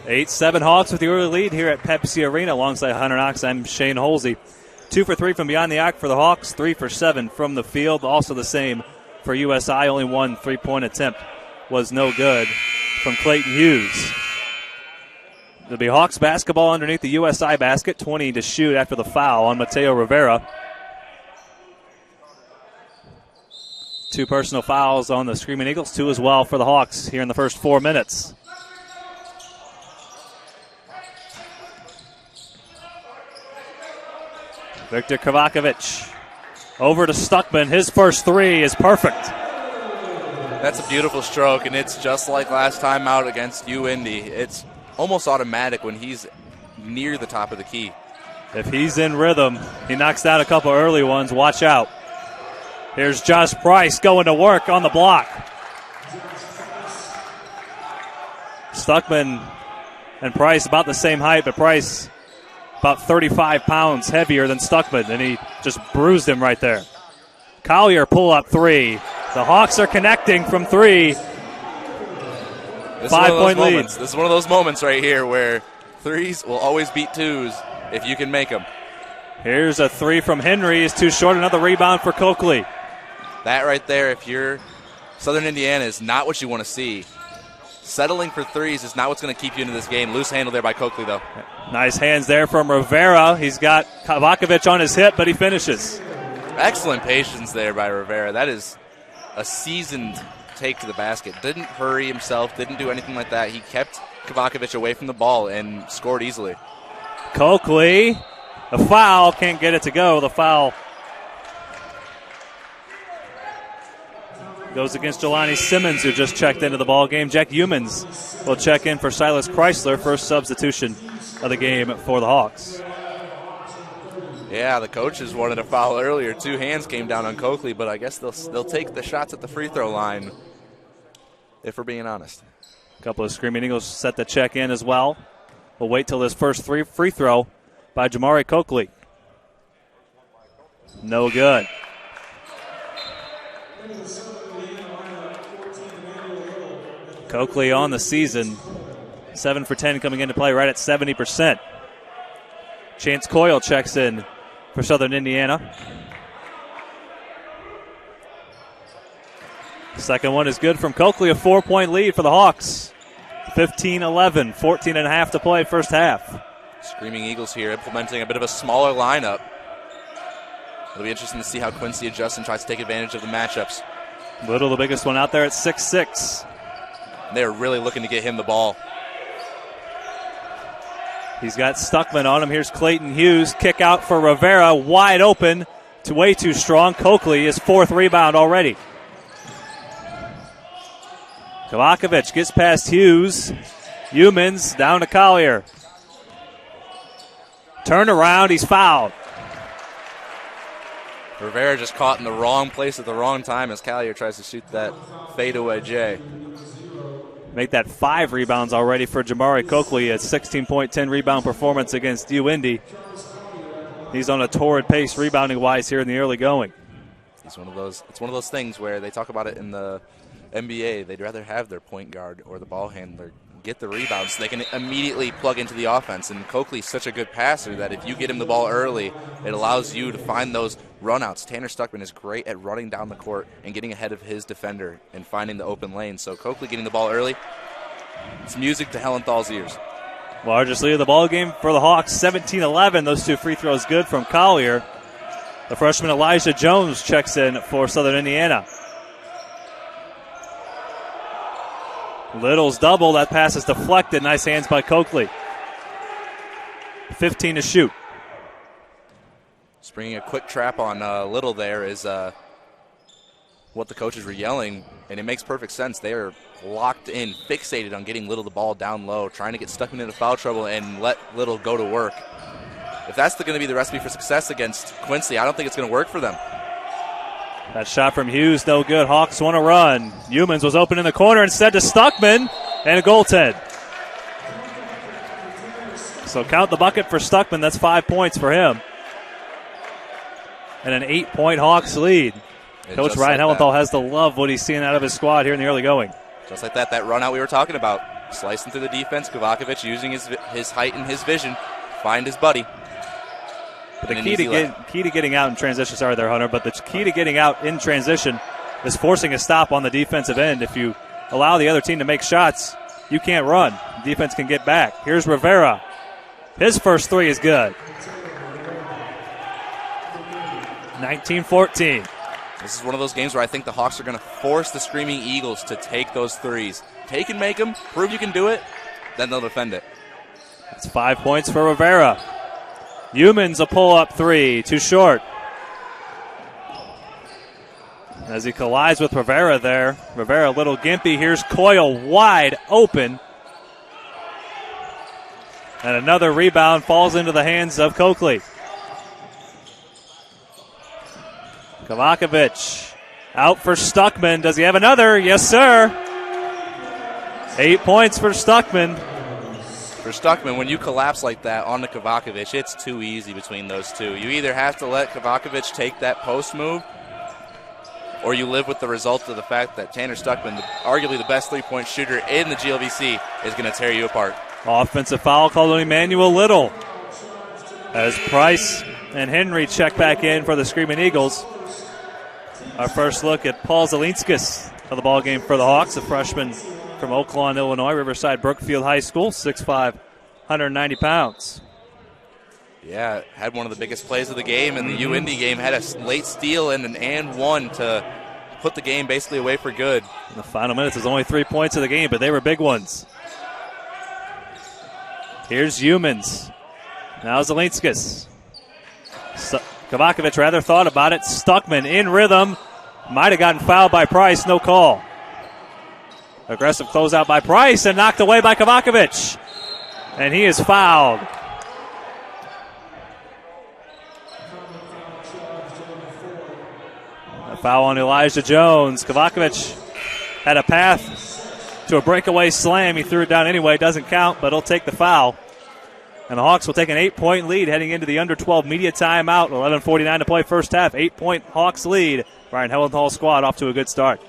8-7 Hawks with the early lead here at Pepsi Arena alongside Hunter Knox. I'm Shane Holsey. 2 for 3 from beyond the arc for the Hawks, 3 for 7 from the field. Also the same for USI. Only one three-point attempt was no good from Clayton Hughes. It'll be Hawks basketball underneath the USI basket. 20 to shoot after the foul on Mateo Rivera. 2 personal fouls on the Screaming Eagles, 2 as well for the Hawks here in the first 4 minutes. Victor Kovacevic over to Stuckman. His first 3 is perfect. That's a beautiful stroke, and it's just like last time out against UIndy. It's almost automatic when he's near the top of the key. If he's in rhythm, he knocks down a couple early ones. Watch out. Here's Josh Price going to work on the block. Stuckman and Price about the same height, but Price about 35 pounds heavier than Stuckman, and he just bruised him right there. Collier pull-up 3. The Hawks are connecting from 3. 5-point lead. This is one of those moments right here where 3s will always beat 2s if you can make them. Here's a 3 from Henry. Is too short. Another rebound for Coakley. That right there, if you're Southern Indiana, is not what you want to see. Settling for 3s is not what's going to keep you into this game. Loose handle there by Coakley, though. Nice hands there from Rivera. He's got Kovacevic on his hip, but he finishes. Excellent patience there by Rivera. That is a seasoned take to the basket. Didn't hurry himself, didn't do anything like that. He kept Kovacevic away from the ball and scored easily. Coakley, a foul, can't get it to go. The foul goes against Jelani Simmons, who just checked into the ball game. Jack Humans will check in for Silas Chrysler, first substitution of the game for the Hawks. Yeah, the coaches wanted a foul earlier. 2 hands came down on Coakley, but I guess they'll take the shots at the free throw line, if we're being honest. A couple of Screaming Eagles set to check in as well. We'll wait till this first free throw by Jamari Coakley. No good. Coakley on the season, 7 for 10 coming into play right at 70%. Chance Coyle checks in for Southern Indiana. Second one is good from Coakley, a 4-point lead for the Hawks. 15-11, 14 and a half to play first half. Screaming Eagles here implementing a bit of a smaller lineup. It'll be interesting to see how Quincy adjusts and tries to take advantage of the matchups. Little, the biggest one out there at 6'6". They're really looking to get him the ball. He's got Stuckman on him. Here's Clayton Hughes. Kick out for Rivera. Wide open. Way too strong. Coakley, his 4th rebound already. Kovacevic gets past Hughes. Humans down to Collier. Turn around. He's fouled. Rivera just caught in the wrong place at the wrong time as Collier tries to shoot that fadeaway J. Make that 5 rebounds already for Jamari Coakley. A 16-point, 10-rebound performance against UIndy. He's on a torrid pace rebounding-wise here in the early going. It's one of those things where they talk about it in the NBA. They'd rather have their point guard or the ball handler get the rebounds so they can immediately plug into the offense. And Coakley's such a good passer that if you get him the ball early, it allows you to find those runouts. Tanner Stuckman is great at running down the court and getting ahead of his defender and finding the open lane. So Coakley getting the ball early, it's music to Hellenthal's ears. Largest lead of the ball game for the Hawks, 17-11. Those 2 free throws good from Collier. The freshman Elijah Jones checks in for Southern Indiana. Little's double. That pass is deflected. Nice hands by Coakley. 15 to shoot. Springing a quick trap on Little there is what the coaches were yelling, and it makes perfect sense. They are locked in, fixated on getting Little the ball down low, trying to get Stuckman into foul trouble and let Little go to work. If that's going to be the recipe for success against Quincy, I don't think it's going to work for them. That shot from Hughes, no good. Hawks want to run. Humans was open in the corner, instead to Stuckman, and a goaltend. So count the bucket for Stuckman. That's 5 points for him. And an 8-point Hawks lead. And Coach Ryan like Hellenthal has to love what he's seeing out of his squad here in the early going. Just like that run out we were talking about. Slicing through the defense. Kovacevic using his height and his vision. Find his buddy. But the key to getting out in transition, sorry there, Hunter, but the key to getting out in transition is forcing a stop on the defensive end. If you allow the other team to make shots, you can't run. The defense can get back. Here's Rivera. His first three is good. 19-14. This is one of those games where I think the Hawks are going to force the Screaming Eagles to take those threes. Take and make them, prove you can do it, then they'll defend it. That's 5 points for Rivera. Humans a pull-up three, too short. As he collides with Rivera there. Rivera a little gimpy. Here's Coyle wide open. And another rebound falls into the hands of Coakley. Kovacevic out for Stuckman. Does he have another? Yes, sir. 8 points for Stuckman. For Stuckman, when you collapse like that on the Kovacevic, it's too easy between those two. You either have to let Kovacevic take that post move, or you live with the result of the fact that Tanner Stuckman, arguably the best three-point shooter in the GLVC, is going to tear you apart. Offensive foul called on Emmanuel Little. As Price and Henry check back in for the Screaming Eagles. Our first look at Paul Zelinskis of the ballgame for the Hawks, a freshman from Oaklawn, Illinois, Riverside Brookfield High School, 6'5", 190 pounds. Yeah, had one of the biggest plays of the game in the UIndy game, had a late steal and an and one to put the game basically away for good. In the final minutes, there's only 3 points of the game, but they were big ones. Here's Humans. Now Zelinskis. Kovacevic rather thought about it. Stuckman in rhythm. Might have gotten fouled by Price, no call. Aggressive closeout by Price and knocked away by Kovacevic. And he is fouled. A foul on Elijah Jones. Kovacevic had a path to a breakaway slam. He threw it down anyway. Doesn't count, but he'll take the foul. And the Hawks will take an 8-point lead heading into the under 12 media timeout. 11:49 to play first half. 8-point Hawks lead. Brian Hellenthal squad off to a good start.